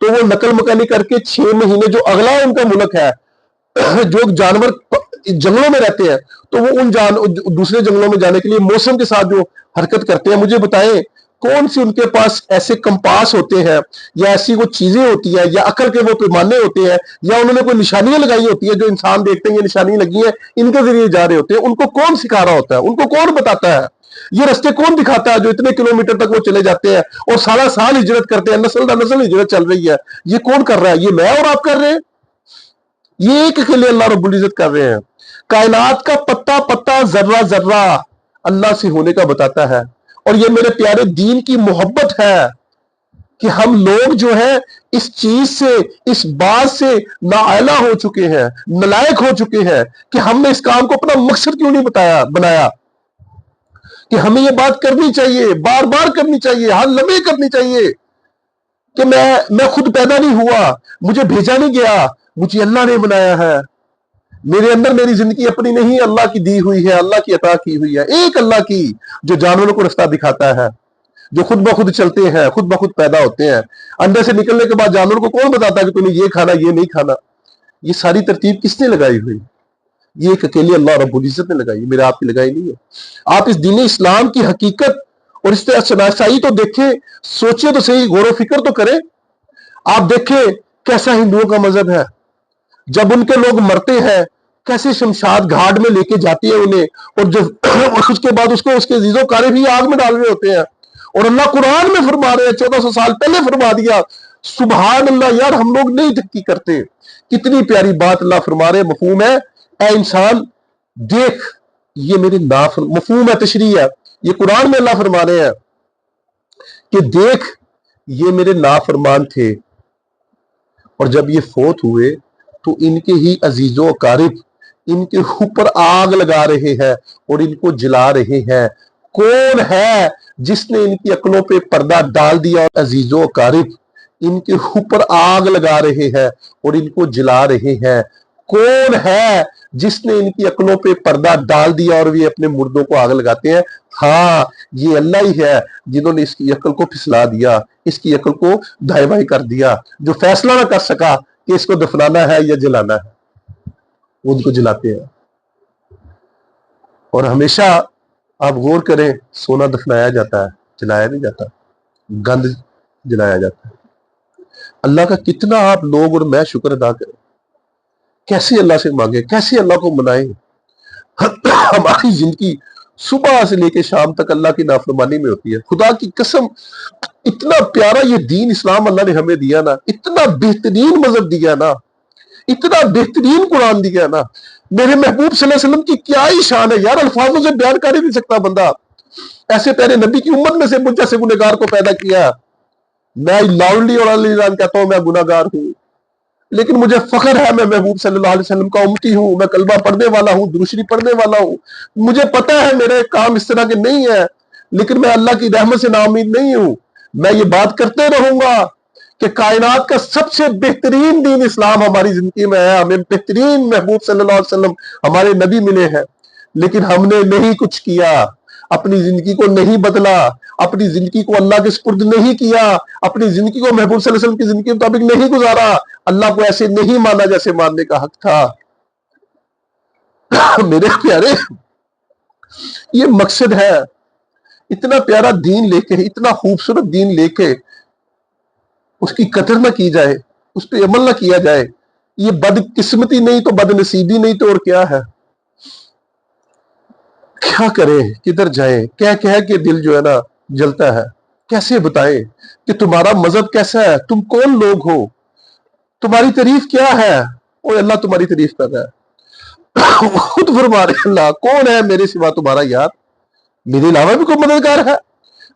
تو وہ نقل مکانی کر کے 6 مہینے جو اگلا ان کا ملک ہے، جو جانور جنگلوں میں رہتے ہیں، تو وہ ان دوسرے جنگلوں میں جانے کے لیے موسم کے ساتھ جو حرکت کرتے ہیں، مجھے بتائیں کون سی ان کے پاس ایسے کمپاس ہوتے ہیں یا ایسی وہ چیزیں ہوتی ہیں یا عقل کے وہ پیمانے ہوتے ہیں یا انہوں نے کوئی نشانیاں لگائی ہوتی ہیں جو انسان دیکھتے ہیں یہ نشانیاں لگی ہیں ان کے ذریعے جا رہے ہوتے ہیں، ان کو کون سکھا رہا ہوتا ہے؟ ان کو کون بتاتا ہے؟ یہ رستے کون دکھاتا ہے جو اتنے کلومیٹر تک وہ چلے جاتے ہیں اور سارا سال ہجرت کرتے ہیں، نسل در نسل ہجرت چل رہی ہے؟ یہ کون کر رہا ہے؟ یہ میں اور آپ کر رہے ہیں؟ یہ ایک اکیلے اللہ رب العزت کر رہے ہیں۔ کائنات کا پتا پتا ذرہ ذرہ اللہ سے ہونے کا بتاتا ہے، اور یہ میرے پیارے دین کی محبت ہے کہ ہم لوگ جو ہے اس چیز سے، اس بات سے نااہل ہو چکے ہیں، نالائق ہو چکے ہیں کہ ہم نے اس کام کو اپنا مقصد کیوں نہیں بنایا کہ ہمیں یہ بات کرنی چاہیے، بار بار کرنی چاہیے، ہر لمحے کرنی چاہیے کہ میں خود پیدا نہیں ہوا، مجھے بھیجا نہیں گیا، مجھے اللہ نے بنایا ہے، میرے اندر میری زندگی اپنی نہیں، اللہ کی دی ہوئی ہے، اللہ کی عطا کی ہوئی ہے، ایک اللہ کی جو جانوروں کو رستہ دکھاتا ہے، جو خود بخود چلتے ہیں، خود بخود پیدا ہوتے ہیں۔ اندر سے نکلنے کے بعد جانوروں کو کون بتاتا ہے کہ تمہیں یہ کھانا یہ نہیں کھانا؟ یہ ساری ترتیب کس نے لگائی ہوئی؟ یہ ایک اکیلے اللہ رب العزت نے لگائی، میرے آپ کی لگائی نہیں ہے۔ آپ اس دین اسلام کی حقیقت اور اس طرح شناسائی تو دیکھیں، سوچیں تو صحیح، غور و فکر تو کریں۔ آپ دیکھیں کیسا ہندوؤں کا مذہب ہے، جب ان کے لوگ مرتے ہیں کیسے شمشاد گھاٹ میں لے کے جاتی ہے انہیں، اور جب اس کے بعد اس کے عزیز و قارب بھی آگ میں ڈال رہے ہوتے ہیں، اور اللہ قرآن میں فرما رہے ہیں، 1400 سال پہلے فرما دیا۔ سبحان اللہ یار، ہم لوگ نہیں تحقیق کرتے، کتنی پیاری بات اللہ فرما رہے ہیں، مفہوم ہے اے انسان دیکھ یہ میرے مفہوم ہے، تشریح ہے، یہ قرآن میں اللہ فرما رہے ہیں کہ دیکھ یہ میرے نافرمان تھے، اور جب یہ فوت ہوئے تو ان کے ہی عزیز و اقارب ان کے اوپر آگ لگا رہے ہیں اور ان کو جلا رہے ہیں۔ کون ہے جس نے ان کی عقلوں پہ پردہ ڈال دیا؟ اور عزیز و اقارب ان کے اوپر آگ لگا رہے ہیں اور ان کو جلا رہے ہیں۔ کون ہے جس نے ان کی عقلوں پہ پردہ ڈال دیا اور وہ اپنے مردوں کو آگ لگاتے ہیں؟ ہاں یہ اللہ ہی ہے جنہوں نے اس کی عقل کو پھسلا دیا، اس کی عقل کو دائیں بائیں کر دیا، جو فیصلہ نہ کر سکا کہ اس کو دفنانا ہے یا جلانا ہے، وہ ان کو جلاتے ہیں۔ اور ہمیشہ آپ غور کریں، سونا دفنایا جاتا ہے، جلایا نہیں جاتا، گند جلایا جاتا ہے۔ اللہ کا کتنا آپ لوگ اور میں شکر ادا کریں، کیسے اللہ سے مانگیں، کیسے اللہ کو منائیں۔ ہماری زندگی صبح سے لے کے شام تک اللہ کی نافرمانی میں ہوتی ہے۔ خدا کی قسم اتنا پیارا یہ دین اسلام اللہ نے ہمیں دیا نا، اتنا بہترین مذہب دیا نا، اتنا بہترین قرآن دیا نا، میرے محبوب صلی اللہ علیہ وسلم کی کیا ہی شان ہے یار، الفاظوں سے بیان کر ہی نہیں سکتا بندہ۔ ایسے پیارے نبی کی امت میں سے مجھ جیسے گنہگار کو پیدا کیا، میں لاؤڈلی اور اعلان کہتا ہوں میں گنہگار ہوں، لیکن مجھے فخر ہے میں محبوب صلی اللہ علیہ وسلم کا امتی ہوں، میں کلمہ پڑھنے والا ہوں، درود شریف پڑھنے والا ہوں۔ مجھے پتا ہے میرے کام اس طرح کے نہیں ہیں، لیکن میں اللہ کی رحمت سے نا امید نہیں ہوں۔ میں یہ بات کرتے رہوں گا کہ کائنات کا سب سے بہترین دین اسلام ہماری زندگی میں ہے، ہمیں بہترین محبوب صلی اللہ علیہ وسلم ہمارے نبی ملے ہیں، لیکن ہم نے نہیں کچھ کیا، اپنی زندگی کو نہیں بدلا، اپنی زندگی کو اللہ کے سپرد نہیں کیا، اپنی زندگی کو محبوب صلی اللہ علیہ وسلم کی زندگی کے مطابق نہیں گزارا، اللہ کو ایسے نہیں مانا جیسے ماننے کا حق تھا۔ میرے پیارے یہ مقصد ہے، اتنا پیارا دین لے کے، اتنا خوبصورت دین لے کے اس کی قدر نہ کی جائے، اس پہ عمل نہ کیا جائے، یہ بدقسمتی نہیں تو بد نصیبی نہیں تو اور کیا ہے؟ کیا کریں، کدھر جائیں؟ کہہ کے دل جو ہے نا جلتا ہے۔ کیسے بتائیں کہ تمہارا مذہب کیسا ہے، تم کون لوگ ہو، تمہاری تعریف کیا ہے؟ اور اللہ تمہاری تعریف کر رہا ہے، خود فرما رہے اللہ کون ہے میرے سوا تمہارا یار؟ میرے علاوہ بھی کوئی مددگار ہے؟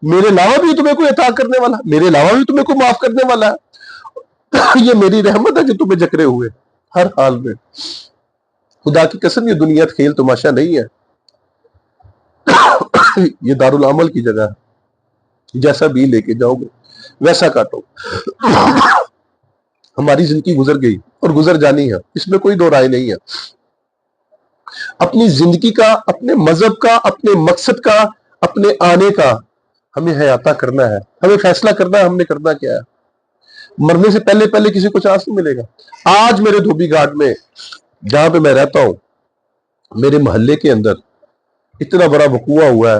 میرے علاوہ بھی تمہیں کوئی عطا کرنے والا، میرے علاوہ بھی تمہیں کوئی معاف کرنے والا ہے؟ یہ میری رحمت ہے جو تمہیں جکڑے ہوئے ہر حال میں۔ خدا کی قسم یہ دنیا کھیل تماشا نہیں ہے، یہ دارالعمل کی جگہ ہے، جیسا بھی لے کے جاؤ گے ویسا کاٹو۔ ہماری زندگی گزر گئی اور گزر جانی ہے، اس میں کوئی دو رائے نہیں ہے۔ اپنی زندگی کا، اپنے مذہب کا، اپنے مقصد کا، اپنے آنے کا ہمیں احاطہ کرنا ہے، ہمیں فیصلہ کرنا ہے ہم نے کرنا کیا ہے۔ مرنے سے پہلے پہلے کسی کو چانس نہیں ملے گا. آج میرے دھوبی گھاٹ میں جہاں پہ میں رہتا ہوں، میرے محلے کے اندر اتنا بڑا وقوع ہوا ہے.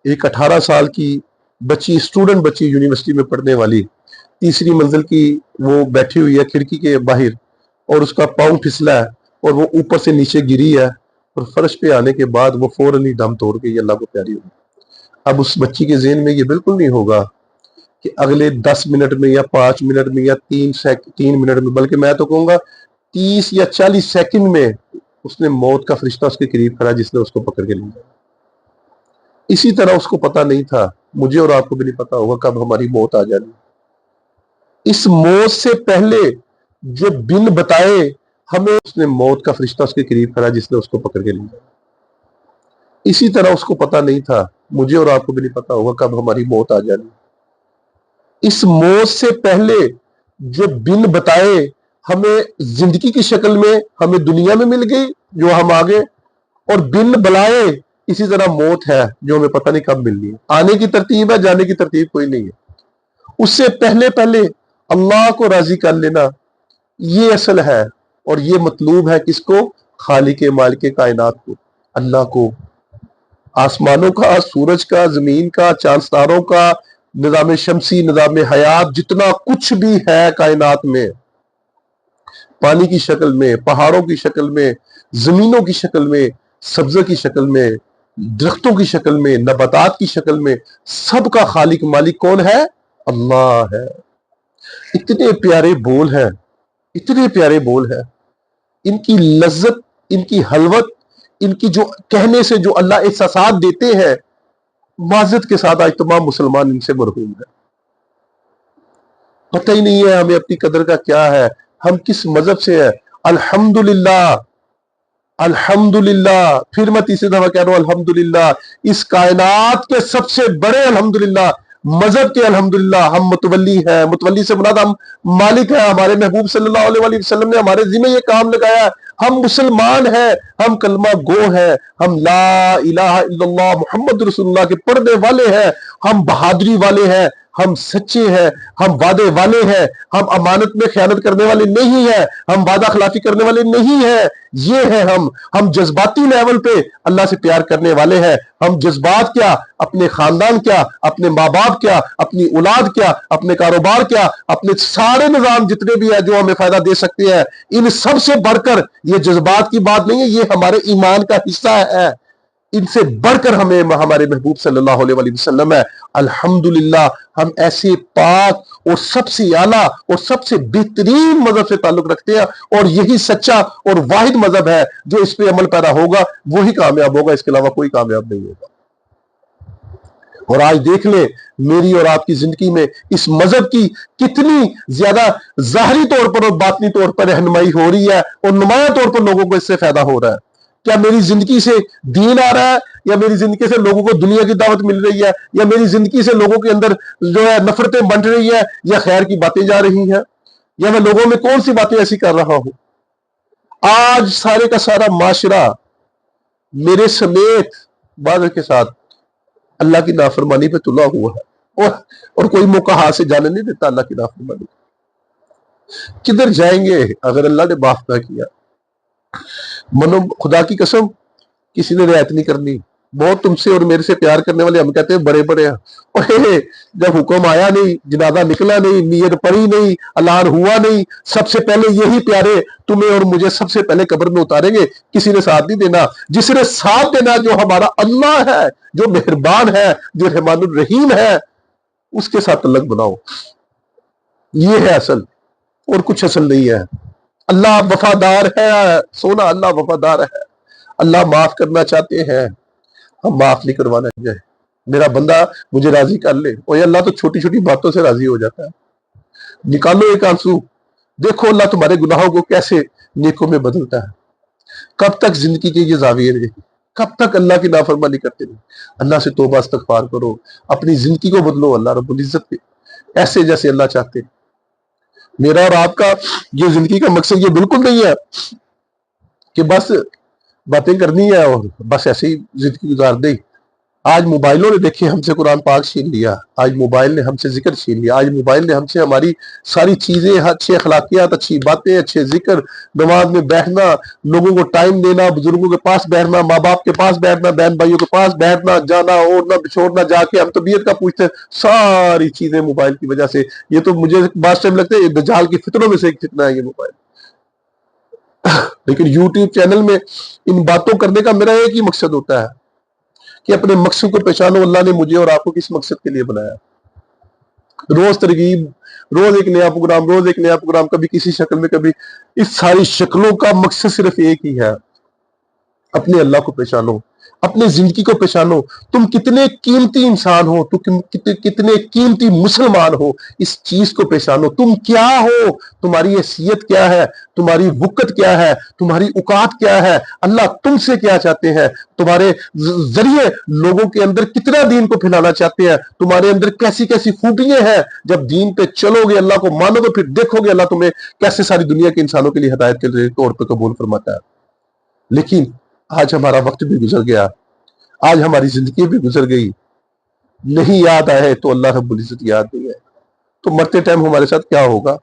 ایک 18 سال کی بچی، اسٹوڈنٹ بچی، یونیورسٹی میں پڑھنے والی، تیسری منزل کی، وہ بیٹھی ہوئی ہے کھڑکی کے باہر، اور اس کا پاؤں پھسلا ہے اور وہ اوپر سے نیچے گری ہے، اور فرش پہ آنے کے بعد وہ فوراً ہی دم توڑ کے یہ اللہ کو پیاری ہوگی. اب اس بچی کے ذہن میں یہ بالکل نہیں ہوگا کہ اگلے 10 منٹ میں یا 5 منٹ میں یا 3 منٹ میں، بلکہ میں تو کہوں گا 30 یا 40 سیکنڈ میں اس نے موت کا فرشتہ اس کے قریب کھڑا جس نے اس کو پکڑ کے لیا. اسی طرح اس کو پتا نہیں تھا، مجھے اور آپ کو بھی نہیں پتا ہوگا کب ہماری موت آ جانی. اس موت سے پہلے جو بن بتائے ہمیں اس نے موت کا فرشتہ اس کے قریب کھڑا جس نے اس کو پکڑ کے لیا. اسی طرح اس کو پتا نہیں تھا، مجھے اور آپ کو بھی نہیں پتا ہوگا کب ہماری موت آ جانی. اس موت سے پہلے جو بن بتائے ہمیں زندگی کی شکل میں ہمیں دنیا میں مل گئی جو ہم آگے، اور بن بلائے اسی طرح موت ہے جو ہمیں پتہ نہیں کب ملنی ہے. آنے کی ترتیب ہے، جانے کی ترتیب کوئی نہیں ہے. اس سے پہلے پہلے اللہ کو راضی کر لینا یہ اصل ہے، اور یہ مطلوب ہے کس کو؟ خالق مالک کائنات کو، اللہ کو. آسمانوں کا، سورج کا، زمین کا، چاند ستاروں کا، نظام شمسی، نظام حیات، جتنا کچھ بھی ہے کائنات میں، پانی کی شکل میں، پہاڑوں کی شکل میں، زمینوں کی شکل میں، سبزے کی شکل میں، درختوں کی شکل میں، نباتات کی شکل میں، سب کا خالق مالک کون ہے؟ اللہ ہے. اتنے پیارے بول ہیں، اتنے پیارے بول ہیں، ان کی لذت، ان کی حلوت، ان کی جو کہنے سے جو اللہ احساسات دیتے ہیں، معذرت کے ساتھ آج تمام مسلمان ان سے مرحوم ہیں. پتہ ہی نہیں ہے ہمیں اپنی قدر کا کیا ہے، ہم کس مذہب سے ہیں. الحمدللہ، الحمدللہ، پھر میں تیسری دفعہ کہہ رہا ہوں الحمدللہ، اس کائنات کے سب سے بڑے الحمدللہ مذہب کے الحمدللہ ہم متولی ہیں. متولی سے مراد ہم مالک ہیں. ہمارے محبوب صلی اللہ علیہ وآلہ وسلم نے ہمارے ذمہ یہ کام لگایا ہے. ہم مسلمان ہیں، ہم کلمہ گو ہیں، ہم لا الہ الا اللہ محمد رسول اللہ کے پڑھنے والے ہیں، ہم بہادری والے ہیں، ہم سچے ہیں، ہم وعدے والے ہیں، ہم امانت میں خیانت کرنے والے نہیں ہیں، ہم وعدہ خلافی کرنے والے نہیں ہیں. یہ ہے ہم جذباتی لیول پہ اللہ سے پیار کرنے والے ہیں. ہم جذبات کیا، اپنے خاندان کیا، اپنے ماں باپ کیا، اپنی اولاد کیا، اپنے کاروبار کیا، اپنے سارے نظام جتنے بھی ہیں جو ہمیں فائدہ دے سکتے ہیں، ان سب سے بڑھ کر یہ جذبات کی بات نہیں ہے، یہ ہمارے ایمان کا حصہ ہے. ان سے بڑھ کر ہمیں ہمارے محبوب صلی اللہ علیہ وآلہ وسلم ہے. الحمدللہ ہم ایسے پاک اور سب سے اعلیٰ اور سب سے بہترین مذہب سے تعلق رکھتے ہیں، اور یہی سچا اور واحد مذہب ہے جو اس پہ عمل پیرا ہوگا وہی کامیاب ہوگا، اس کے علاوہ کوئی کامیاب نہیں ہوگا. اور آج دیکھ لیں میری اور آپ کی زندگی میں اس مذہب کی کتنی زیادہ ظاہری طور پر اور باطنی طور پر رہنمائی ہو رہی ہے، اور نمایاں طور پر لوگوں کو اس سے فائدہ ہو رہا ہے. کیا میری زندگی سے دین آ رہا ہے، یا میری زندگی سے لوگوں کو دنیا کی دعوت مل رہی ہے، یا میری زندگی سے لوگوں کے اندر جو ہے نفرتیں بنٹ رہی ہیں، یا خیر کی باتیں جا رہی ہیں، یا میں لوگوں میں کون سی باتیں ایسی کر رہا ہوں؟ آج سارے کا سارا معاشرہ میرے سمیت بعض کے ساتھ اللہ کی نافرمانی پہ تلا ہوا ہے، اور کوئی موقع ہاتھ سے جانے نہیں دیتا اللہ کی نافرمانی. کدھر جائیں گے اگر اللہ نے معاف نہ کیا؟ منو خدا کی قسم کسی نے رعایت نہیں کرنی. بہت تم سے اور میرے سے پیار کرنے والے ہم کہتے ہیں بڑے بڑے ہیں، اور جب حکم آیا نہیں، جنازہ نکلا نہیں، نیت پڑی نہیں، اعلان ہوا نہیں، سب سے پہلے یہی پیارے تمہیں اور مجھے سب سے پہلے قبر میں اتاریں گے. کسی نے ساتھ نہیں دینا. جس نے ساتھ دینا جو ہمارا اللہ ہے، جو مہربان ہے، جو رحمان الرحیم ہے، اس کے ساتھ تعلق بناؤ. یہ ہے اصل، اور کچھ اصل نہیں ہے. اللہ وفادار ہے، سونا اللہ وفادار ہے. اللہ معاف کرنا چاہتے ہیں، ہم معاف نہیں کروانا چاہے. میرا بندہ مجھے راضی کر لے، اور اللہ تو چھوٹی چھوٹی باتوں سے راضی ہو جاتا ہے. نکالو ایک آنسو، دیکھو اللہ تمہارے گناہوں کو کیسے نیکوں میں بدلتا ہے. کب تک زندگی کے یہ زاویے رہے، کب تک اللہ کی نافرمانی کرتے رہے؟ اللہ سے توبہ استغفار کرو، اپنی زندگی کو بدلو اللہ رب العزت پہ ایسے جیسے اللہ چاہتے. میرا اور آپ کا یہ زندگی کا مقصد یہ بالکل نہیں ہے کہ بس باتیں کرنی ہے اور بس ایسے ہی زندگی گزار دیں. آج موبائلوں نے دیکھیں ہم سے قرآن پاک چھین لیا، آج موبائل نے ہم سے ذکر چھین لیا، آج موبائل نے ہم سے ہماری ساری چیزیں، اچھے اخلاقیات، اچھی باتیں، اچھے ذکر، نماز میں بیٹھنا، لوگوں کو ٹائم دینا، بزرگوں کے پاس بیٹھنا، ماں باپ کے پاس بیٹھنا، بہن بھائیوں کے پاس بیٹھنا، جانا اوڑھنا بچھوڑنا، جا کے ہم طبیعت کا پوچھتے ہیں، ساری چیزیں موبائل کی وجہ سے۔ یہ تو مجھے بعض ٹائم لگتا ہے یہ دجال کی فتنوں میں سے ایک فتنہ ہے یہ موبائل۔ لیکن یوٹیوب چینل میں ان باتوں کرنے کا میرا ایک ہی مقصد ہوتا ہے کہ اپنے مقصد کو پہچانو، اللہ نے مجھے اور آپ کو کس مقصد کے لیے بنایا۔ روز ترغیب، روز ایک نیا پروگرام، روز ایک نیا پروگرام، کبھی کسی شکل میں، کبھی اس ساری شکلوں کا مقصد صرف ایک ہی ہے، اپنے اللہ کو پہچانو، اپنے زندگی کو پہچانو، تم کتنے قیمتی انسان ہو، تم کتنے قیمتی مسلمان ہو، اس چیز کو پہچانو، تم کیا ہو، تمہاری حیثیت کیا ہے، تمہاری وقت کیا ہے، تمہاری اوقات کیا ہے، اللہ تم سے کیا چاہتے ہیں، تمہارے ذریعے لوگوں کے اندر کتنا دین کو پھیلانا چاہتے ہیں، تمہارے اندر کیسی کیسی خوبیاں ہیں، جب دین پہ چلو گے، اللہ کو مانو گے، پھر دیکھو گے اللہ تمہیں کیسے ساری دنیا کے انسانوں کے لیے ہدایت کے طور پہ قبول فرماتا ہے۔ لیکن آج ہمارا وقت بھی گزر گیا، آج ہماری زندگی بھی گزر گئی، نہیں یاد آئے تو اللہ رب العزت یاد نہیں ہے، تو مرتے ٹائم ہمارے ساتھ کیا ہوگا؟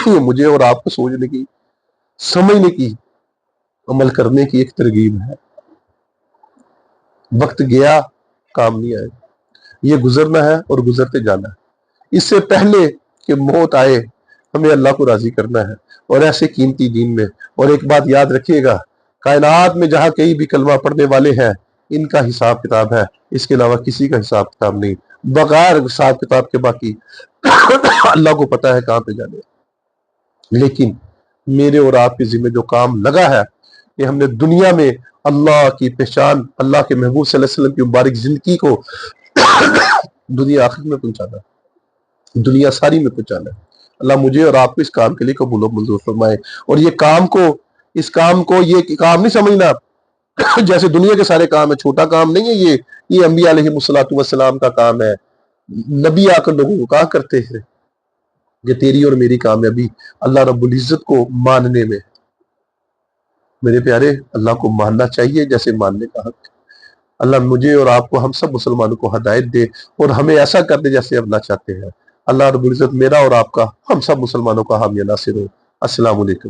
یہ مجھے اور آپ کو سوچنے کی، سمجھنے کی، عمل کرنے کی ایک ترغیب ہے۔ وقت گیا، کام نہیں آئے، یہ گزرنا ہے اور گزرتے جانا ہے۔ اس سے پہلے کہ موت آئے ہمیں اللہ کو راضی کرنا ہے، اور ایسے قیمتی دین میں۔ اور ایک بات یاد رکھیے گا، کائنات میں جہاں کئی بھی کلمہ پڑھنے والے ہیں، ان کا حساب کتاب ہے، اس کے علاوہ کسی کا حساب کتاب نہیں، بغیر حساب کتاب کے باقی اللہ کو پتا ہے کہاں پہ جانے۔ لیکن میرے اور آپ کے ذمہ جو کام لگا ہے کہ ہم نے دنیا میں اللہ کی پہچان، اللہ کے محبوب صلی اللہ علیہ وسلم کی مبارک زندگی کو دنیا آخر میں پہنچانا ہے، دنیا ساری میں پہنچانا ہے۔ اللہ مجھے اور آپ کو اس کام کے لیے قبول و منظور فرمائے۔ اور یہ کام کو، اس کام کو یہ کام نہیں سمجھنا جیسے دنیا کے سارے کام ہے، چھوٹا کام نہیں ہے یہ انبیاء علیہ الصلوۃ والسلام کا کام ہے۔ نبی آ کر لوگوں کو کہا کرتے ہیں کہ تیری اور میری کامیابی اللہ رب العزت کو ماننے میں۔ میرے پیارے، اللہ کو ماننا چاہیے جیسے ماننے کا حق۔ اللہ مجھے اور آپ کو، ہم سب مسلمانوں کو ہدایت دے اور ہمیں ایسا کر دے جیسے اللہ چاہتے ہیں۔ اللہ رب العزت میرا اور آپ کا، ہم سب مسلمانوں کا حامی ناصر ہو۔ السلام علیکم۔